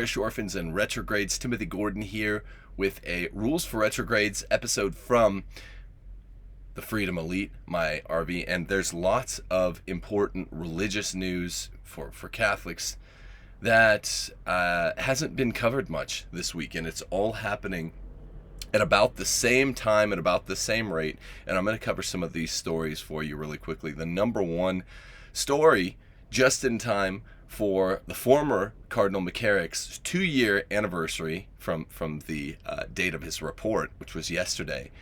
parish orphans and retrogrades. Timothy Gordon here with a Rules for Retrogrades episode from the Freedom Elite, my RV. And there's lots of important religious news for Catholics that hasn't been covered much this week. And it's all happening at about the same time, at about the same rate. And I'm going to cover some of these stories for you really quickly. The number one story, just in time for the former Cardinal McCarrick's 2-year anniversary from the date of his report, which was yesterday,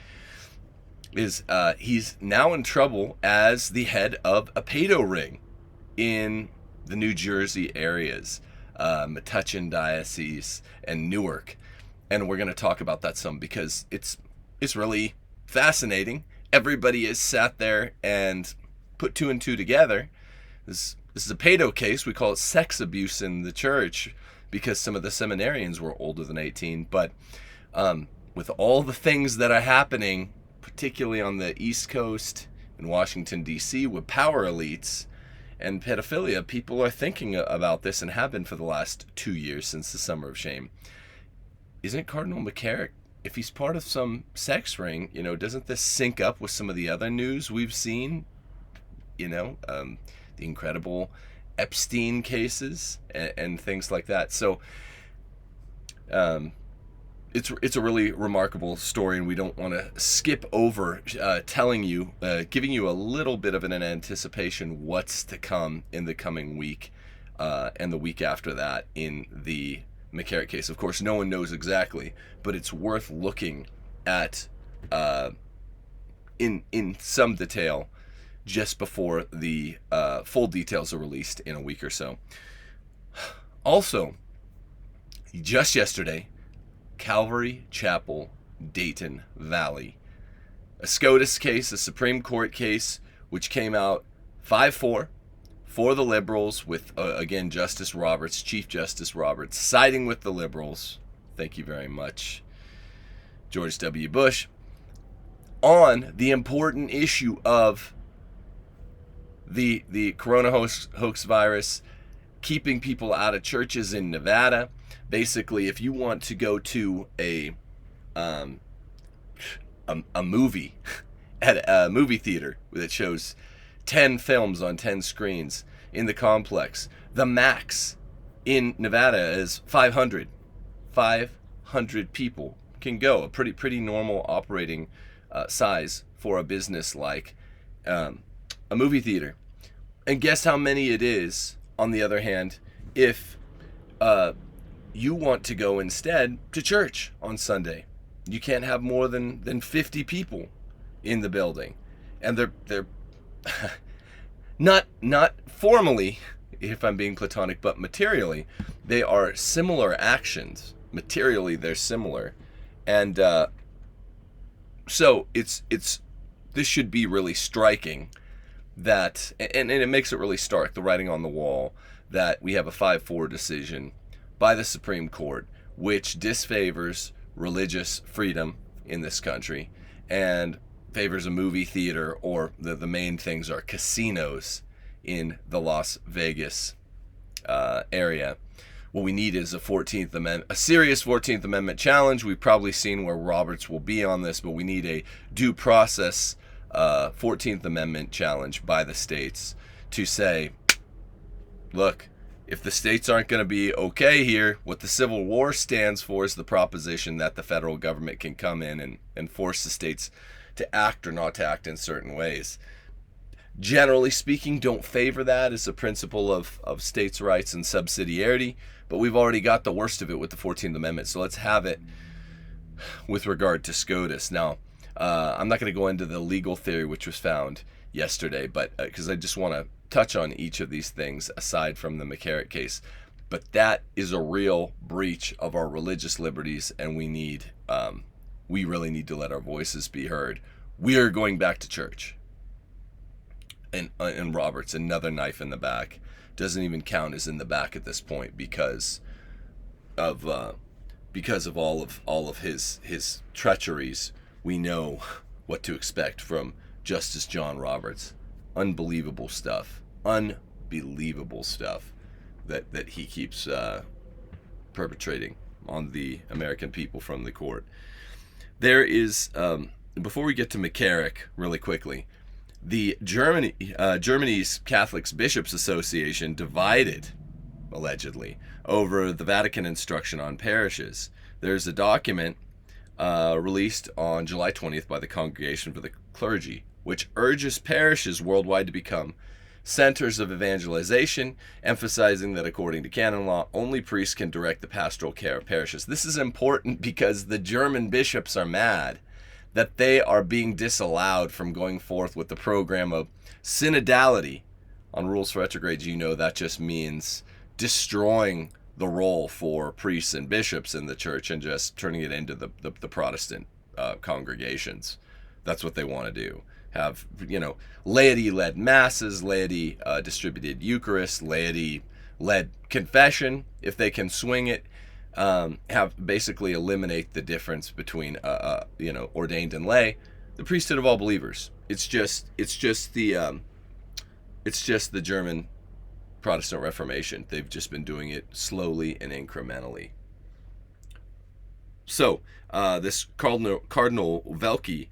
is he's now in trouble as the head of a pedo ring in the New Jersey areas, Metuchen Diocese and Newark. And we're going to talk about that some because it's really fascinating. Everybody has sat there and put two and two together. This is a pedo case. We call it sex abuse in the church because some of the seminarians were older than 18. But with all the things that are happening, particularly on the East Coast in Washington, D.C., with power elites and pedophilia, people are thinking about this and have been for the last 2 years since the Summer of Shame. Isn't Cardinal McCarrick, if he's part of some sex ring, doesn't this sync up with some of the other news we've seen? The incredible Epstein cases and things like that. So it's a really remarkable story, and we don't want to skip over telling you, giving you a little bit of an anticipation what's to come in the coming week and the week after that in the McCarrick case. Of course, no one knows exactly, but it's worth looking at in some detail just before the full details are released in a week or so. Also, just yesterday, Calvary Chapel, Dayton Valley, a SCOTUS case, a Supreme Court case, which came out 5-4 for the liberals with, again, Justice Roberts, Chief Justice Roberts, siding with the liberals. Thank you very much, George W. Bush, on the important issue of the corona hoax virus, keeping people out of churches in Nevada. Basically, if you want to go to a movie at a movie theater that shows 10 films on 10 screens in the complex, the max in Nevada is 500. 500 people can go, a pretty normal operating size for a business like a movie theater. And guess how many it is, on the other hand, if you want to go instead to church on Sunday. You can't have more than 50 people in the building. And they're not formally, if I'm being platonic, but materially, they are similar actions. Materially, they're similar. And so this should be really striking that, and it makes it really stark, the writing on the wall, that we have a 5-4 decision by the Supreme Court, which disfavors religious freedom in this country and favors a movie theater, or the main things are casinos in the Las Vegas area. What we need is a 14th Amendment, a serious 14th Amendment challenge. We've probably seen where Roberts will be on this, but we need a due process 14th Amendment challenge by the states to say, look, if the states aren't going to be okay here, what the Civil War stands for is the proposition that the federal government can come in and force the states to act or not to act in certain ways. Generally speaking, don't favor that as a principle of states' rights and subsidiarity, but we've already got the worst of it with the 14th Amendment, so let's have it with regard to SCOTUS. Now, I'm not going to go into the legal theory which was found yesterday, but because I just want to touch on each of these things aside from the McCarrick case. But that is a real breach of our religious liberties, and we really need to let our voices be heard. We are going back to church. And Roberts, another knife in the back, doesn't even count as in the back at this point because of all of his treacheries. We know what to expect from Justice John Roberts. Unbelievable stuff that he keeps perpetrating on the American people from the court. There is, before we get to McCarrick, really quickly, the Germany's Catholic Bishops Association divided, allegedly, over the Vatican instruction on parishes. There's a document released on July 20th by the Congregation for the Clergy, which urges parishes worldwide to become centers of evangelization, emphasizing that according to canon law, only priests can direct the pastoral care of parishes. This is important because the German bishops are mad that they are being disallowed from going forth with the program of synodality. On Rules for Retrogrades, you know that just means destroying the role for priests and bishops in the church and just turning it into the Protestant congregations. That's what they want to do. Have, laity-led masses, laity distributed Eucharist, laity-led confession, if they can swing it. Have basically eliminate the difference between ordained and lay, the priesthood of all believers. It's just the German Protestant Reformation. They've just been doing it slowly and incrementally. So this Cardinal Velke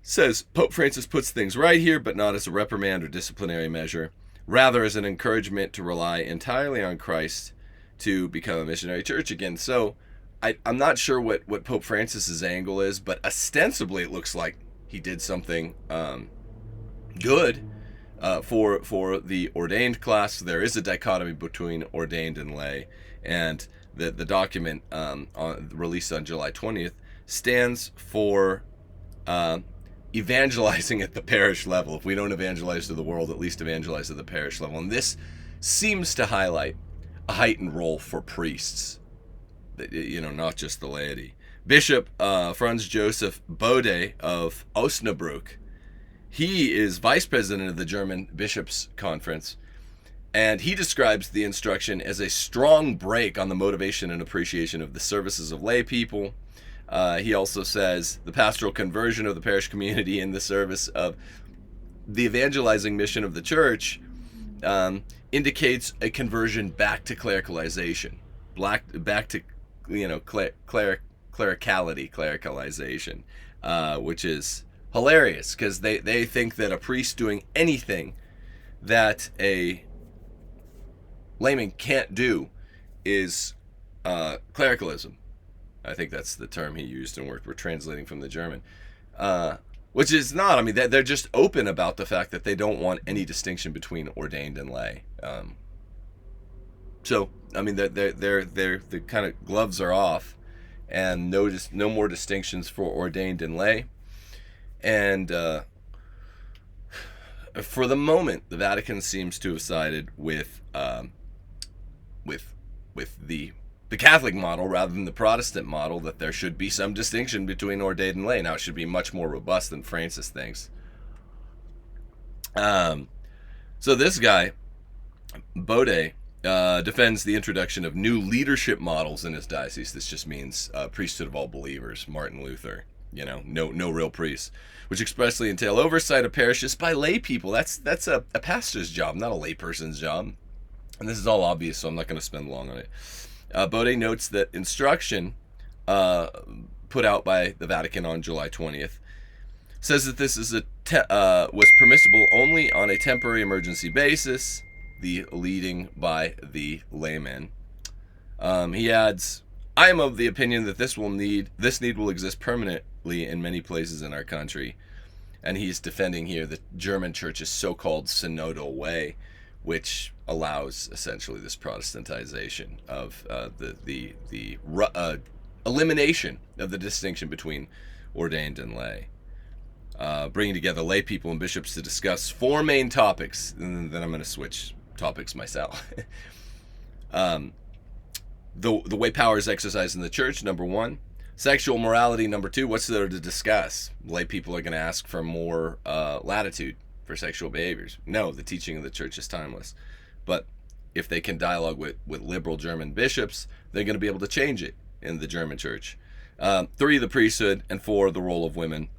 says Pope Francis puts things right here, but not as a reprimand or disciplinary measure, rather as an encouragement to rely entirely on Christ to become a missionary church again. So I'm not sure what Pope Francis's angle is, but ostensibly it looks like he did something good for the ordained class. There is a dichotomy between ordained and lay, and the document released on July 20th stands for evangelizing at the parish level. If we don't evangelize to the world, at least evangelize at the parish level. And this seems to highlight a heightened role for priests, not just the laity. Bishop Franz Joseph Bode of Osnabrück, he is vice president of the German Bishops' Conference, and he describes the instruction as a strong brake on the motivation and appreciation of the services of lay people. He also says the pastoral conversion of the parish community in the service of the evangelizing mission of the church indicates a conversion back to clericalization, back to clericalization, which is hilarious because they think that a priest doing anything that a layman can't do is clericalism. I think that's the term he used, and we're translating from the German, which is not. I mean, they're just open about the fact that they don't want any distinction between ordained and lay. So, I mean, the kind of gloves are off, and no more distinctions for ordained and lay. And for the moment, the Vatican seems to have sided with the Catholic model rather than the Protestant model, that there should be some distinction between ordained and lay. Now, it should be much more robust than Francis thinks. So this guy, Bode, defends the introduction of new leadership models in his diocese. This just means priesthood of all believers, Martin Luther. No real priests, which expressly entail oversight of parishes by lay people. That's a pastor's job, not a lay person's job. And this is all obvious, so I'm not going to spend long on it. Bode notes that instruction put out by the Vatican on July 20th says that this is was permissible only on a temporary emergency basis, the leading by the layman. He adds, I am of the opinion that this need will exist permanently in many places in our country. And he's defending here the German church's so-called synodal way, which allows essentially this Protestantization of the elimination of the distinction between ordained and lay, bringing together lay people and bishops to discuss four main topics, and then I'm going to switch topics myself. The way power is exercised in the church, number one. Sexual morality, number two. What's there to discuss? Lay people are going to ask for more latitude for sexual behaviors. No, the teaching of the church is timeless. But if they can dialogue with liberal German bishops, they're going to be able to change it in the German church. Three, the priesthood, and four, the role of women.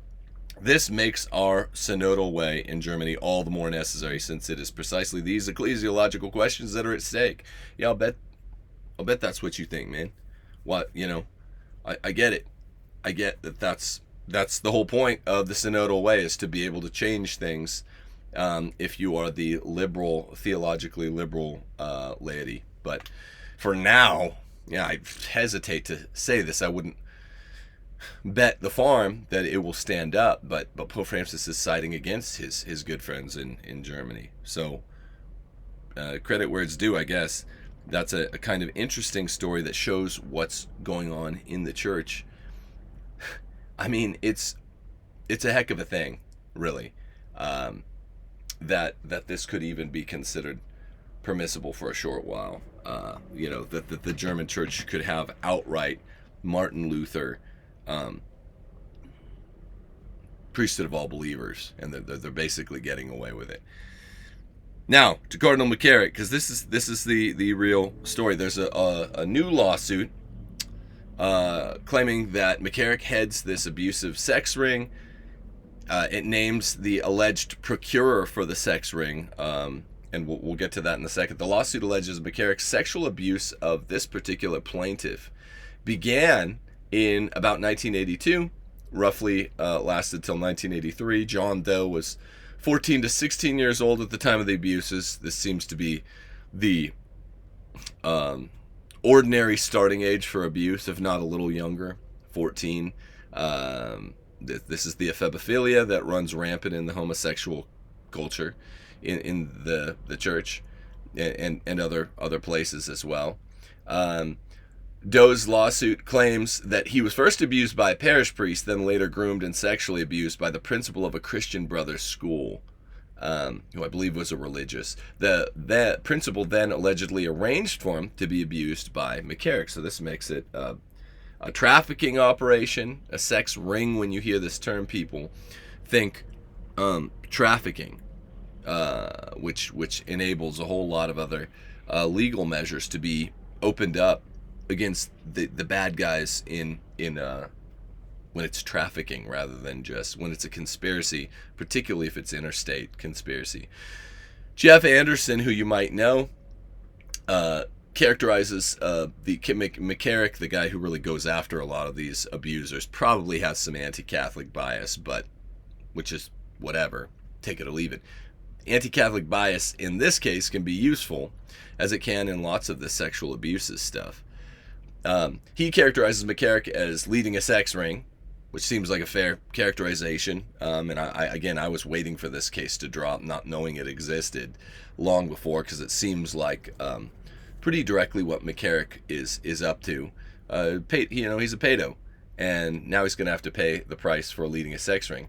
This makes our synodal way in Germany all the more necessary, since it is precisely these ecclesiological questions that are at stake. Yeah, I'll bet that's what you think, man. What, I get it. I get that that's the whole point of the synodal way, is to be able to change things if you are the liberal, theologically liberal laity. But for now, yeah, I hesitate to say this. I wouldn't bet the farm that it will stand up, but Pope Francis is siding against his good friends in Germany. So credit where it's due, I guess. That's a kind of interesting story that shows what's going on in the church. I mean, it's a heck of a thing, really, that this could even be considered permissible for a short while. That the German church could have outright Martin Luther, priesthood of all believers, and they're basically getting away with it. Now to Cardinal McCarrick, because this is the real story. There's a new lawsuit claiming that McCarrick heads this abusive sex ring. It names the alleged procurer for the sex ring, and we'll get to that in a second. The lawsuit alleges McCarrick's sexual abuse of this particular plaintiff began in about 1982, roughly lasted till 1983. John Doe was 14 to 16 years old at the time of the abuses. This seems to be the ordinary starting age for abuse, if not a little younger, 14. This is the ephebophilia that runs rampant in the homosexual culture in the church and other places as well. Doe's lawsuit claims that he was first abused by a parish priest, then later groomed and sexually abused by the principal of a Christian Brothers school, who I believe was a religious. The principal then allegedly arranged for him to be abused by McCarrick. So this makes it a trafficking operation, a sex ring. When you hear this term, people think trafficking, which enables a whole lot of other legal measures to be opened up against the bad guys in when it's trafficking rather than just when it's a conspiracy, particularly if it's interstate conspiracy. Jeff Anderson, who you might know, characterizes the McCarrick, the guy who really goes after a lot of these abusers, probably has some anti-Catholic bias, but which is whatever, take it or leave it. Anti-Catholic bias in this case can be useful, as it can in lots of the sexual abuses stuff. He characterizes McCarrick as leading a sex ring, which seems like a fair characterization. And I was waiting for this case to drop, not knowing it existed long before, because it seems like pretty directly what McCarrick is up to. He's a pedo, and now he's going to have to pay the price for leading a sex ring.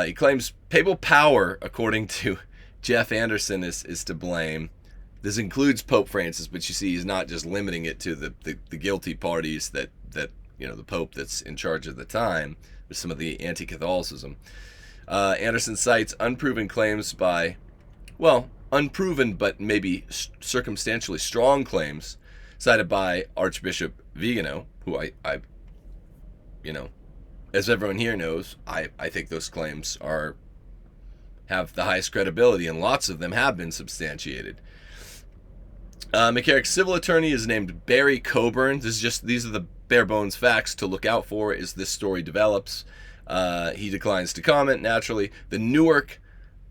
He claims papal power, according to Jeff Anderson, is to blame. This includes Pope Francis, but you see, he's not just limiting it to the guilty parties that the Pope that's in charge at the time, with some of the anti-Catholicism. Anderson cites unproven claims unproven but maybe circumstantially strong claims cited by Archbishop Vigano, who I as everyone here knows, I think those claims have the highest credibility, and lots of them have been substantiated. McCarrick's civil attorney is named Barry Coburn. These are the bare bones facts to look out for as this story develops. He declines to comment, naturally. The Newark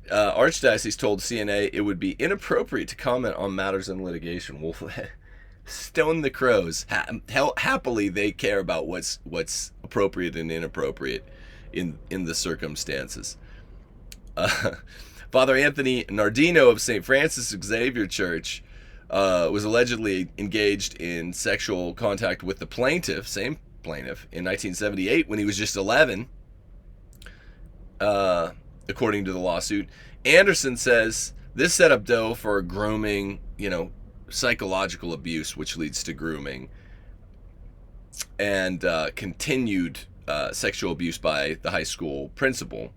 Archdiocese told CNA it would be inappropriate to comment on matters in litigation. Well, stone the crows. Happily, they care about what's appropriate and inappropriate in the circumstances. Father Anthony Nardino of St. Francis Xavier Church was allegedly engaged in sexual contact with the same plaintiff, in 1978 when he was just 11, according to the lawsuit. Anderson says this set up Doe for grooming, psychological abuse, which leads to grooming, and continued sexual abuse by the high school principal,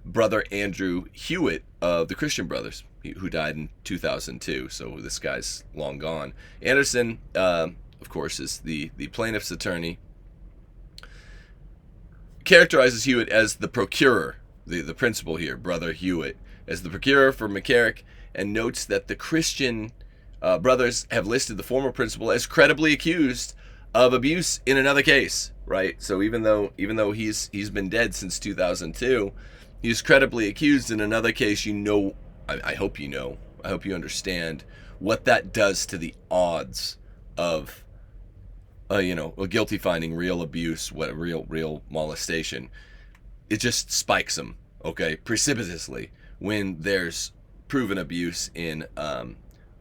Brother Andrew Hewitt of the Christian Brothers, who died in 2002. So this guy's long gone. Anderson, of course, is the plaintiff's attorney, characterizes Hewitt as the procurer, the principal here, Brother Hewitt, as the procurer for McCarrick, and notes that the Christian brothers have listed the former principal as credibly accused of abuse in another case, right? So even though he's been dead since 2002, he's credibly accused in another case. I hope I hope you understand what that does to the odds of a guilty finding, real abuse, real molestation. It just spikes them, okay, precipitously when there's proven abuse in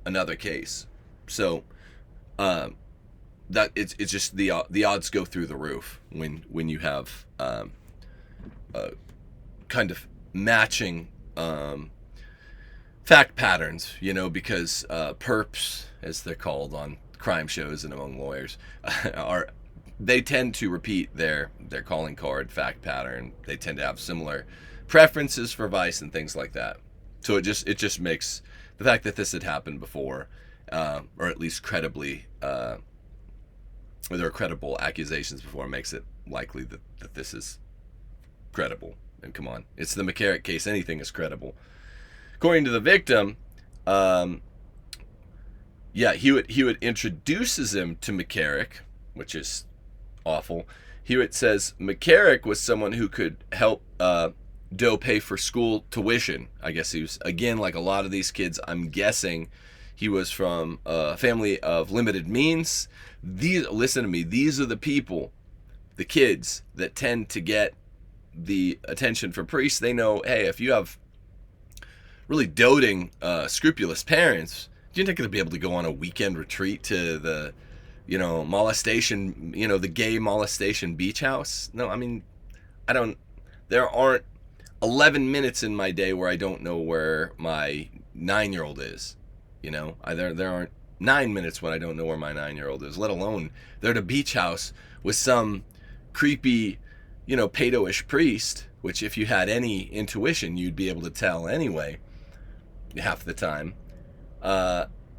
another case. So that it's just the odds go through the roof when you have kind of matching fact patterns, because perps, as they're called on crime shows and among lawyers, they tend to repeat their calling card fact pattern. They tend to have similar preferences for vice and things like that. So it just makes the fact that this had happened before, or at least credibly, or there are credible accusations before, makes it likely that this is credible. And come on, it's the McCarrick case. Anything is credible. According to the victim, Hewitt introduces him to McCarrick, which is awful. Hewitt says McCarrick was someone who could help Doe pay for school tuition. I guess he was, again, like a lot of these kids, I'm guessing he was from a family of limited means. Listen to me, these are the people, the kids, that tend to get the attention from priests. They know, hey, if you have really doting, scrupulous parents, you're not going to be able to go on a weekend retreat to the, molestation, the gay molestation beach house. No, I mean, there aren't 11 minutes in my day where I don't know where my 9-year-old is. There aren't 9 minutes when I don't know where my 9-year-old is, let alone they're at a beach house with some creepy, pedo-ish priest, which if you had any intuition, you'd be able to tell anyway, half the time.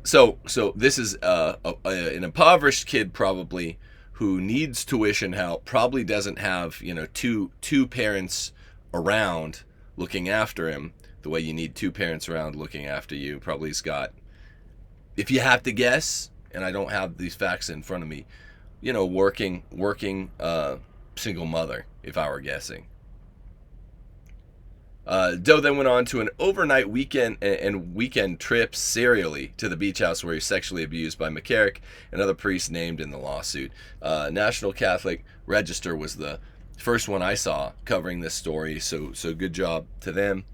So this is an impoverished kid probably who needs tuition help, probably doesn't have, two parents around looking after him the way you need two parents around looking after you. Probably he's got, if you have to guess, and I don't have these facts in front of me, working single mother, if I were guessing. Doe then went on to an overnight weekend trip serially to the beach house where he was sexually abused by McCarrick and other priests named in the lawsuit. National Catholic Register was the first one I saw covering this story, so good job to them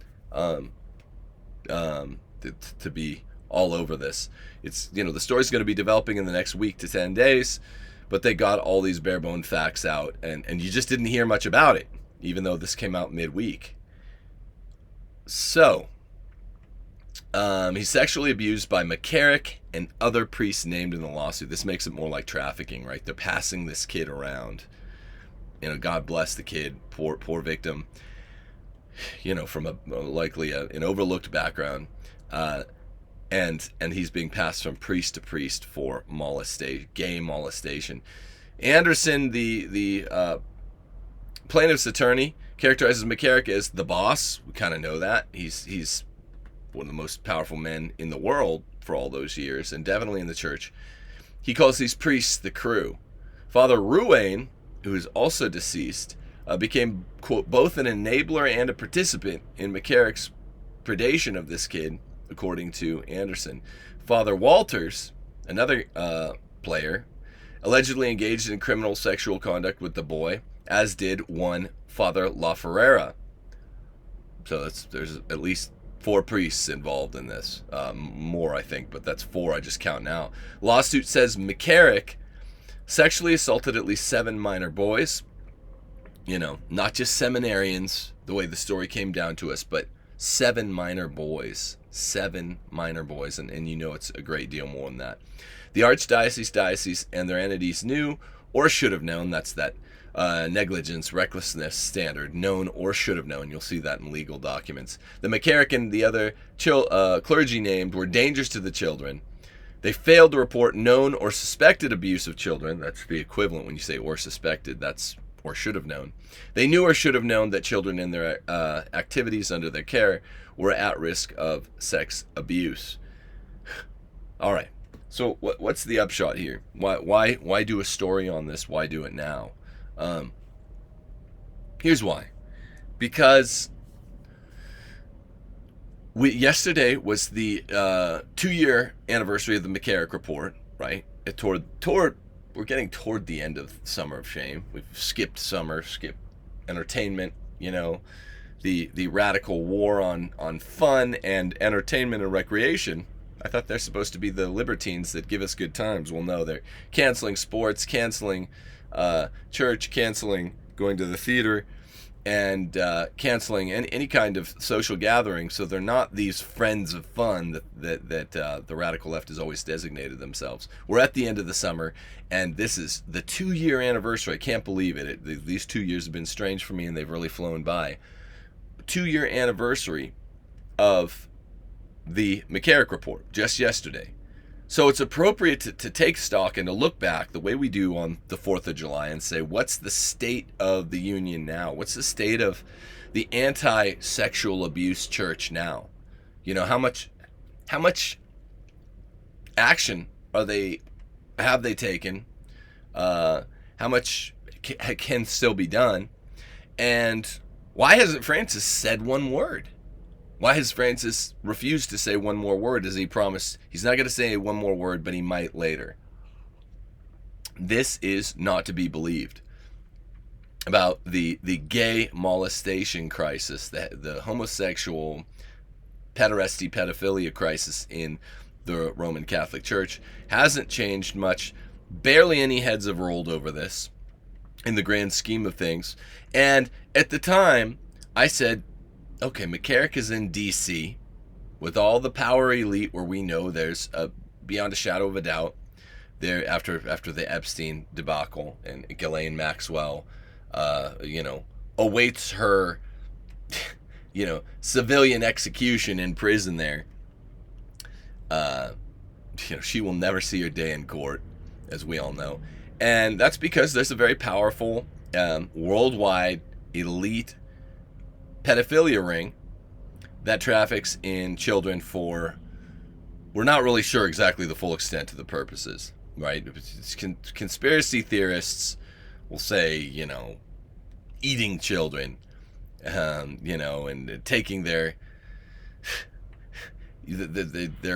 to be all over this. It's, the story's going to be developing in the next week to 10 days, but they got all these bare bone facts out, and you just didn't hear much about it, even though this came out midweek. So, he's sexually abused by McCarrick and other priests named in the lawsuit. This makes it more like trafficking, right? They're passing this kid around. God bless the kid, poor victim, from likely an overlooked background. And he's being passed from priest to priest for gay molestation. Anderson, the plaintiff's attorney, characterizes McCarrick as the boss. We kind of know that. He's one of the most powerful men in the world for all those years, and definitely in the church. He calls these priests the crew. Father Ruane, who is also deceased, became, quote, both an enabler and a participant in McCarrick's predation of this kid, according to Anderson. Father Walters, another player, allegedly engaged in criminal sexual conduct with the boy, as did one Father La Ferrera. So there's at least 4 priests involved in this. More, I think, but that's 4 I just count now. Lawsuit says McCarrick sexually assaulted at least 7 minor boys. Not just seminarians, the way the story came down to us, but 7 minor boys. 7 minor boys, and it's a great deal more than that. The archdiocese, diocese, and their entities knew or should have known. That's that negligence, recklessness standard, known or should have known. You'll see that in legal documents. The McCarrick and the other clergy named were dangerous to the children. They failed to report known or suspected abuse of children. That's the equivalent when you say or suspected. That's or should have known. They knew or should have known that children in their activities under their care were at risk of sex abuse. All right, So what's the upshot here? Why do a story on this? Why do it now? Um, Here's why. Because yesterday was the 2-year anniversary of the McCarrick report, right? We're getting toward the end of Summer of Shame. We've skipped summer, skipped entertainment, the radical war on fun and entertainment and recreation. I thought they're supposed to be the libertines that give us good times. Well, no, they're canceling sports, canceling church, canceling going to the theater, and canceling any kind of social gathering. So they're not these friends of fun that the radical left has always designated themselves. We're at the end of the summer, and this is the 2-year anniversary. I can't believe it. These 2 years have been strange for me, and they've really flown by. 2-year anniversary of the McCarrick report just yesterday. So it's appropriate to take stock and to look back the way we do on the 4th of July and say, what's the state of the union now? What's the state of the anti-sexual abuse church now? How much action have they taken? How much can still be done? And why hasn't Francis said one word? Why has Francis refused to say one more word, as he promised? He's not going to say one more word, but he might later. This is not to be believed about the gay molestation crisis, the homosexual pedophilia crisis in the Roman Catholic Church. Hasn't changed much. Barely any heads have rolled over this in the grand scheme of things. And at the time, I said, okay, McCarrick is in D.C. with all the power elite, where we know there's beyond a shadow of a doubt there after the Epstein debacle, and Ghislaine Maxwell, awaits her, civilian execution in prison there. She will never see her day in court, as we all know, and that's because there's a very powerful worldwide elite pedophilia ring that traffics in children for, we're not really sure exactly the full extent of the purposes, right? Conspiracy theorists will say, eating children, and taking their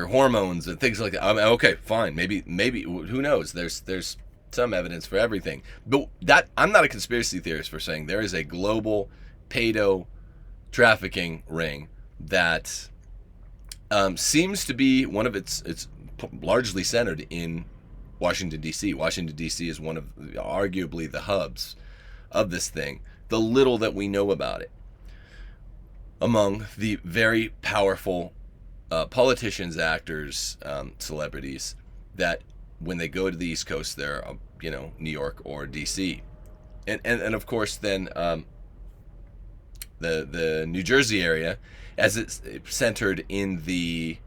hormones and things like that. I mean, okay, fine, maybe who knows? There's some evidence for everything, but that, I'm not a conspiracy theorist for saying there is a global pedo trafficking ring that seems to be one of it's largely centered in Washington, D.C. Washington, D.C. is one of arguably the hubs of this thing, the little that we know about it. Among the very powerful politicians, actors, celebrities, that when they go to the East Coast, they're, New York or D.C. And of course, then the New Jersey area, as it's centered in the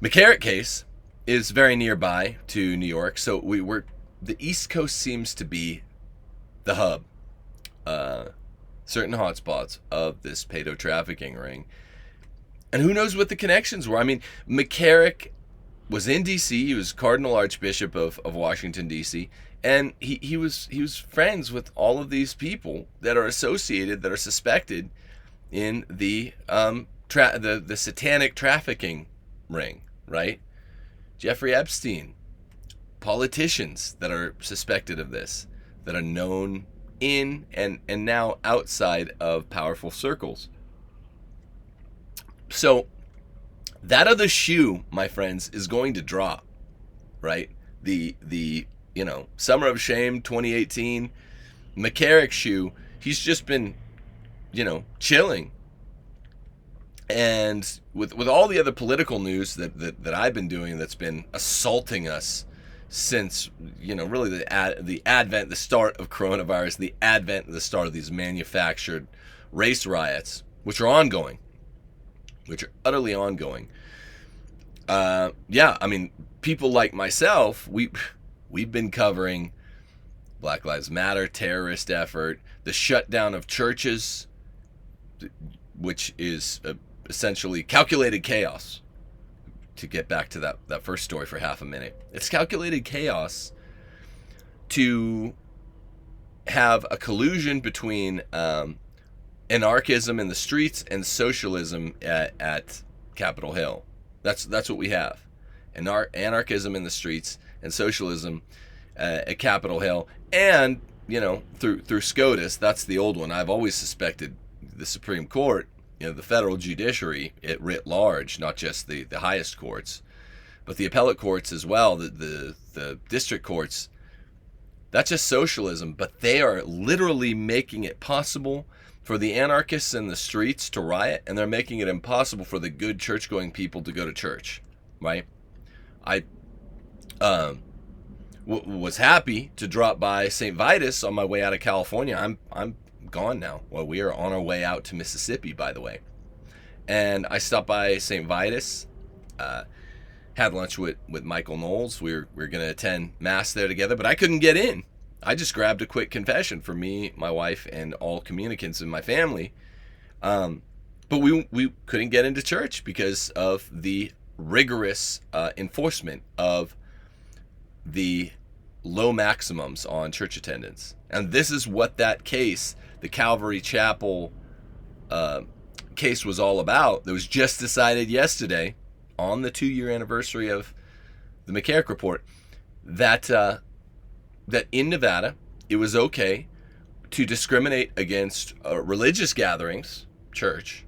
McCarrick case, is very nearby to New York. So the East Coast seems to be the hub, certain hotspots of this pedo trafficking ring. And who knows what the connections were? I mean, McCarrick was in D.C. He was Cardinal Archbishop of Washington, D.C., and he was friends with all of these people that are associated, that are suspected in the satanic trafficking ring, right? Jeffrey Epstein, politicians that are suspected of this, that are known in and now outside of powerful circles. So that other shoe, my friends, is going to drop, right? The Summer of Shame 2018 McCarrick shoe, he's just been, chilling. And with all the other political news that I've been doing, that's been assaulting us since, really the advent, the start of coronavirus, the advent, the start of these manufactured race riots, which are ongoing, which are utterly ongoing. People like myself, we've been covering Black Lives Matter terrorist effort, the shutdown of churches, which is essentially calculated chaos. to get back to that first story for half a minute. It's calculated chaos to have a collusion between anarchism in the streets and socialism at Capitol Hill. That's what we have. Anarchism in the streets and socialism at Capitol Hill. And, through SCOTUS, that's the old one. I've always suspected the Supreme Court, the federal judiciary, it writ large, not just the highest courts, but the appellate courts as well, the district courts. That's just socialism, but they are literally making it possible for the anarchists in the streets to riot, and they're making it impossible for the good church-going people to go to church, right? I was happy to drop by St. Vitus on my way out of California. I'm gone now. Well, we are on our way out to Mississippi, by the way. And I stopped by St. Vitus, had lunch with Michael Knowles. We were going to attend Mass there together, but I couldn't get in. I just grabbed a quick confession for me, my wife, and all communicants in my family. But we couldn't get into church because of the rigorous enforcement of the low maximums on church attendance. And this is what that case, the Calvary Chapel case, was all about. That was just decided yesterday on the 2-year anniversary of the McCarrick report, that in Nevada it was okay to discriminate against religious gatherings, church,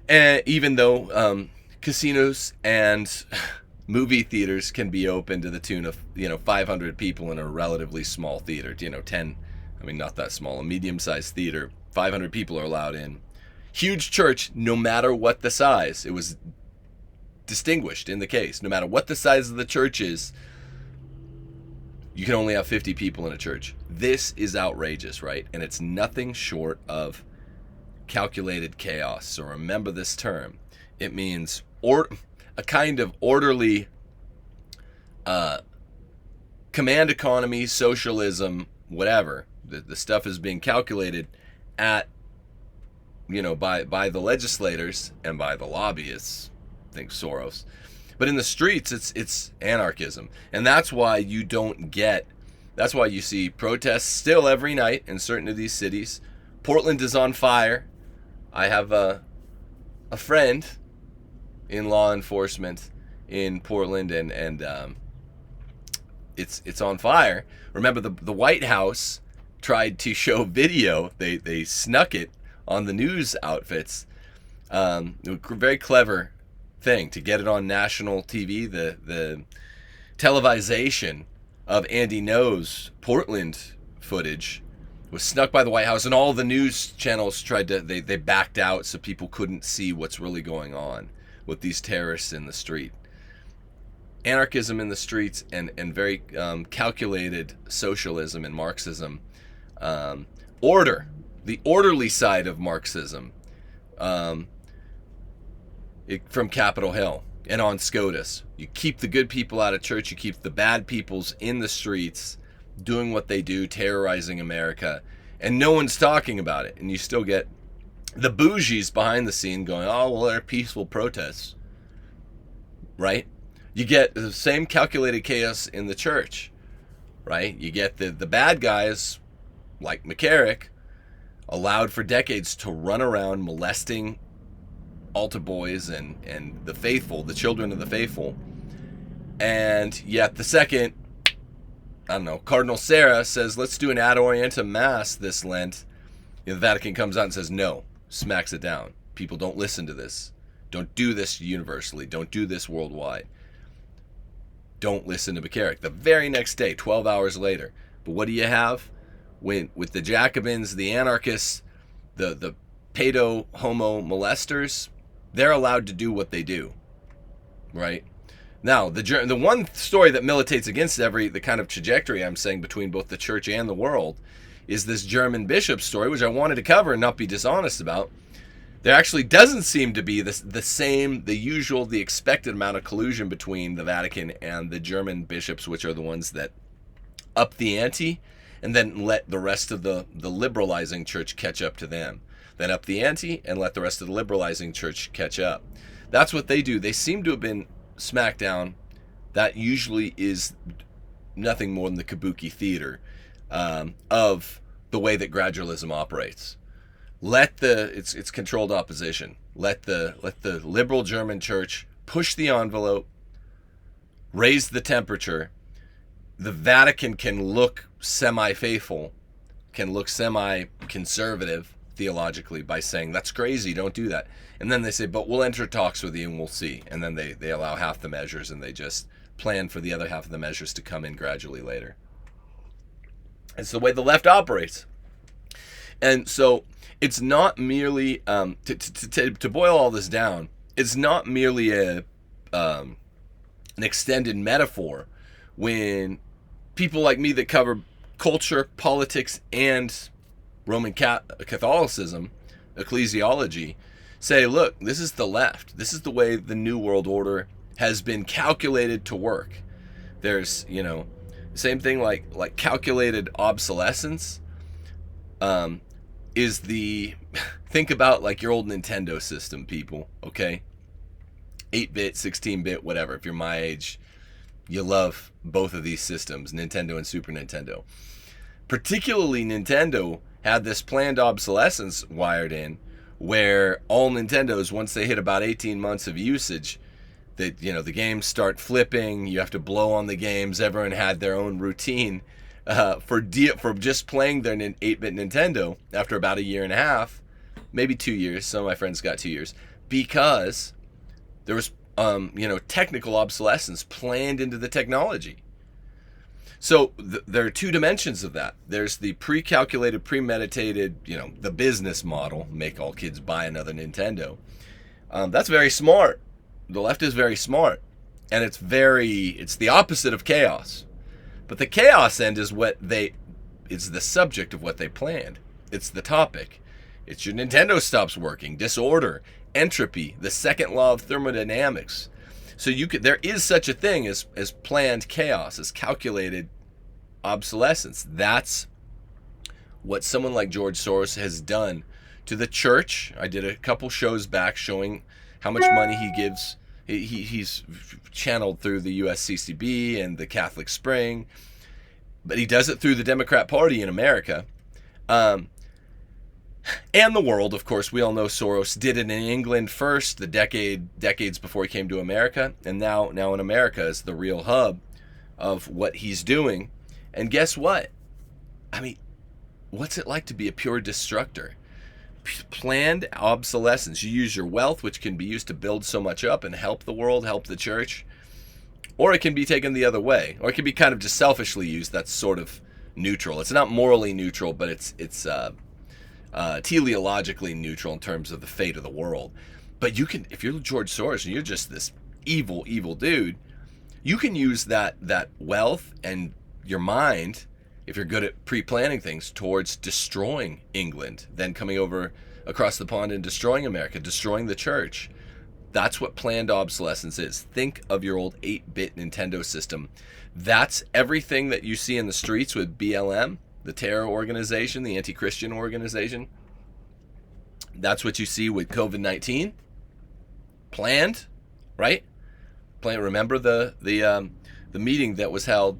and even though casinos and movie theaters can be open to the tune of 500 people in a relatively small theater, 10, not that small, a medium-sized theater, 500 people are allowed in. Huge church, no matter what the size, it was distinguished in the case, no matter what the size of the church is, you can only have 50 people in a church. This is outrageous, right? And it's nothing short of calculated chaos. So remember this term. It means a kind of orderly command economy, socialism, whatever. The stuff is being calculated at, by the legislators and by the lobbyists. I think Soros. But in the streets, it's anarchism. And that's why you see protests still every night in certain of these cities. Portland is on fire. I have a friend in law enforcement in Portland, and it's on fire. Remember, the White House tried to show video. They snuck it on the news outfits. Very clever thing to get it on national TV. The televisation of Andy Ngo's Portland footage was snuck by the White House, and all the news channels they backed out so people couldn't see what's really going on with these terrorists in the street. Anarchism in the streets and very calculated socialism and Marxism. The orderly side of Marxism, from Capitol Hill and on SCOTUS. You keep the good people out of church, you keep the bad peoples in the streets doing what they do, terrorizing America, and no one's talking about it. And you still get the bougies behind the scene going, oh, well, they're peaceful protests, right? You get the same calculated chaos in the church, right? You get the bad guys, like McCarrick, allowed for decades to run around molesting altar boys and the faithful, the children of the faithful. And yet the second, Cardinal Sarah says, let's do an ad orientem mass this Lent, the Vatican comes out and says, no, smacks it down. People don't listen to this. Don't do this universally. Don't do this worldwide. Don't listen to McCarrick. The very next day, 12 hours later. But what do you have? With the Jacobins, the anarchists, the pedo-homo molesters, they're allowed to do what they do, right? Now, the one story that militates against the kind of trajectory I'm saying between both the church and the world is this German bishop story, which I wanted to cover and not be dishonest about. There actually doesn't seem to be the expected amount of collusion between the Vatican and the German bishops, which are the ones that up the ante and then let the rest of the liberalizing church catch up to them. Then up the ante and let the rest of the liberalizing church catch up. That's what they do. They seem to have been smacked down. That usually is nothing more than the kabuki theater of the way that gradualism operates. It's controlled opposition. Let the liberal German church push the envelope, raise the temperature. The Vatican can look semi-faithful, can look semi-conservative theologically by saying, that's crazy, don't do that. And then they say, but we'll enter talks with you and we'll see. And then they allow half the measures and they just plan for the other half of the measures to come in gradually later. It's the way the left operates. And so it's not merely, to boil all this down, it's not merely an extended metaphor when people like me that cover culture, politics, and Roman Catholicism, ecclesiology, say, look, this is the left. This is the way the New World Order has been calculated to work. There's, same thing like calculated obsolescence is the, think about like your old Nintendo system, people, okay? 8-bit, 16-bit, whatever. If you're my age, you love both of these systems, Nintendo and Super Nintendo. Particularly Nintendo had this planned obsolescence wired in, where all Nintendos, once they hit about 18 months of usage, that the games start flipping, you have to blow on the games, everyone had their own routine for just playing their 8-bit Nintendo after about a year and a half, maybe 2 years. Some of my friends got 2 years, because there was technical obsolescence planned into the technology. So there are two dimensions of that. There's the pre-calculated, premeditated, the business model, make all kids buy another Nintendo. That's very smart. The left is very smart, and it's the opposite of chaos. But the chaos end is it's the subject of what they planned. It's the topic. It's your Nintendo stops working, disorder, entropy, the second law of thermodynamics. So there is such a thing as planned chaos, as calculated obsolescence. That's what someone like George Soros has done to the church. I did a couple shows back showing how much money he gives. He's channeled through the USCCB and the Catholic Spring, but he does it through the Democrat Party in America. And the world, of course. We all know Soros did it in England first, decades before he came to America, and now in America is the real hub of what he's doing. And guess what? I mean, what's it like to be a pure destructor? Planned obsolescence. You use your wealth, which can be used to build so much up and help the world, help the church, or it can be taken the other way, or it can be kind of just selfishly used. That's sort of neutral. It's not morally neutral, but it's teleologically neutral in terms of the fate of the world. But you can, if you're George Soros and you're just this evil dude, you can use that wealth and your mind, if you're good at pre-planning things, towards destroying England, then coming over across the pond and destroying America, destroying the church. That's what planned obsolescence is. Think of your old 8-bit Nintendo system. That's everything that you see in the streets with BLM, the terror organization, the anti-Christian organization. That's what you see with COVID-19. Planned, right? Planned. Remember the meeting that was held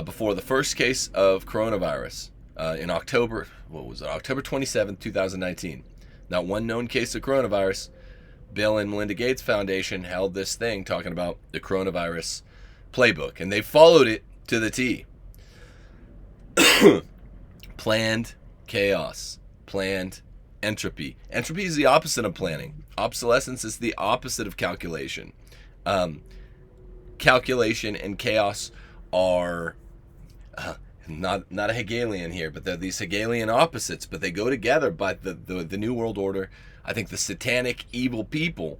before the first case of coronavirus in October. What was it? October 27th, 2019. Not one known case of coronavirus. Bill and Melinda Gates Foundation held this thing talking about the coronavirus playbook, and they followed it to the T. Planned chaos, planned entropy. Entropy is the opposite of planning. Obsolescence is the opposite of calculation. Calculation and chaos are not a Hegelian here, but they're these Hegelian opposites, but they go together. But the New World Order, I think the satanic evil people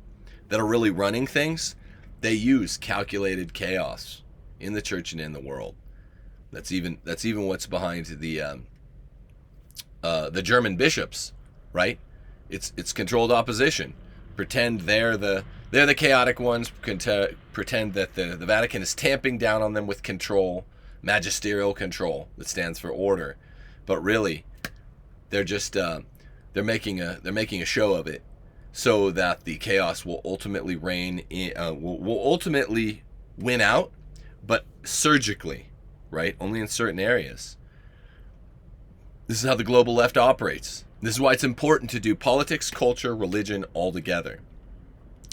that are really running things, they use calculated chaos in the church and in the world. That's even what's behind the German bishops, right? It's controlled opposition. Pretend they're the chaotic ones. Pretend that the Vatican is tamping down on them with control, magisterial control that stands for order, but really, they're just they're making a show of it, so that the chaos will ultimately reign in, will ultimately win out, but surgically, right? Only in certain areas. This is how the global left operates. This is why it's important to do politics, culture, religion all together.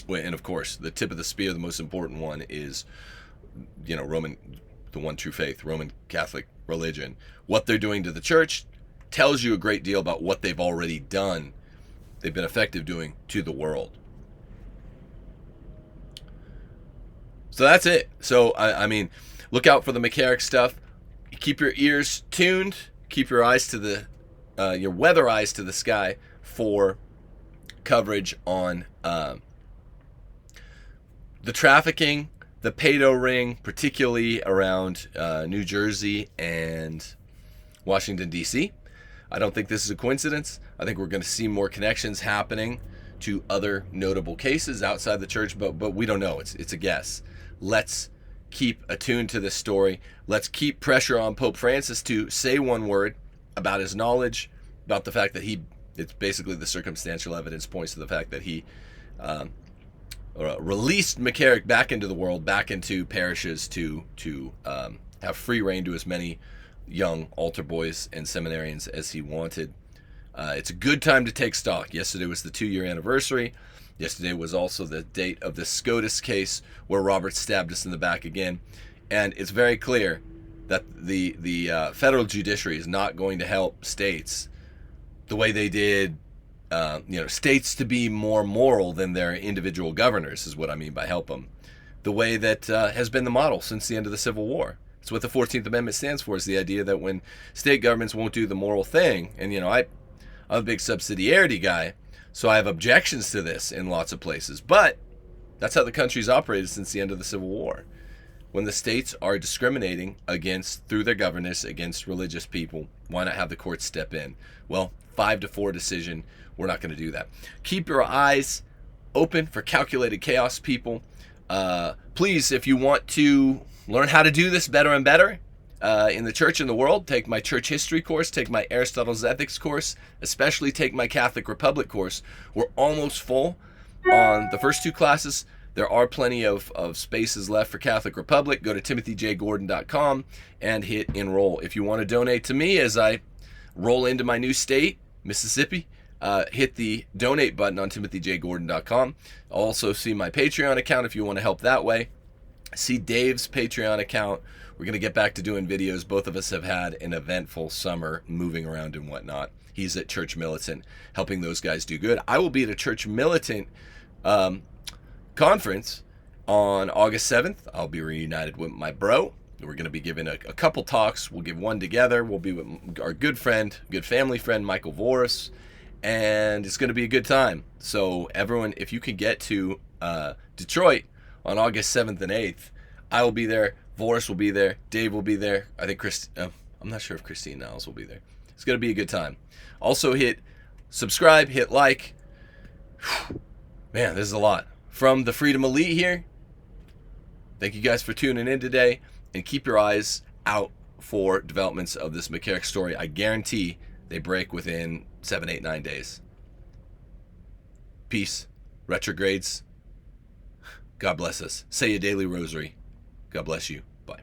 And of course, the tip of the spear, the most important one is, Roman, the one true faith, Roman Catholic religion. What they're doing to the church tells you a great deal about what they've already done. They've been effective doing to the world. So that's it. So, I mean, look out for the McCarrick stuff. Keep your ears tuned. Keep your eyes to your weather eyes to the sky for coverage on the trafficking, the pedo ring, particularly around New Jersey and Washington, D.C. I don't think this is a coincidence. I think we're going to see more connections happening to other notable cases outside the church, but we don't know. It's a guess. Let's keep attuned to this story. Let's keep pressure on Pope Francis to say one word about his knowledge, about the fact that it's basically the circumstantial evidence points to the fact that he released McCarrick back into the world, back into parishes to have free reign to as many young altar boys and seminarians as he wanted. It's a good time to take stock. Yesterday was the 2-year anniversary. Yesterday was also the date of the SCOTUS case where Robert stabbed us in the back again. And it's very clear that the federal judiciary is not going to help states the way they did, states to be more moral than their individual governors is what I mean by help them. The way that has been the model since the end of the Civil War. It's what the 14th Amendment stands for, is the idea that when state governments won't do the moral thing, and I'm a big subsidiarity guy, so I have objections to this in lots of places, but that's how the country's operated since the end of the Civil War. When the states are discriminating through their governors against religious people, why not have the courts step in? Well, 5-4 decision, we're not going to do that. Keep your eyes open for calculated chaos, people. Please, if you want to learn how to do this better and better in the church and the world, take my church history course, take my Aristotle's ethics course, especially take my Catholic Republic course. We're almost full on the first 2 classes. There are plenty of spaces left for Catholic Republic. Go to timothyjgordon.com and hit enroll. If you want to donate to me as I roll into my new state, Mississippi, hit the donate button on timothyjgordon.com. Also see my Patreon account if you want to help that way. See Dave's Patreon account. We're going to get back to doing videos. Both of us have had an eventful summer moving around and whatnot. He's at Church Militant, helping those guys do good. I will be at a Church Militant conference on August 7th. I'll be reunited with my bro. We're going to be giving a couple talks. We'll give one together. We'll be with our good family friend, Michael Voris, and it's going to be a good time. So everyone, if you can get to Detroit on August 7th and 8th, I will be there. Voris will be there. Dave will be there. I think I'm not sure if Christine Niles will be there. It's going to be a good time. Also hit subscribe, hit like. Man, this is a lot. From the Freedom Elite here, thank you guys for tuning in today, and keep your eyes out for developments of this McCarrick story. I guarantee they break within 7, 8, 9 days. Peace. Retrogrades. God bless us. Say a daily rosary. God bless you. Bye.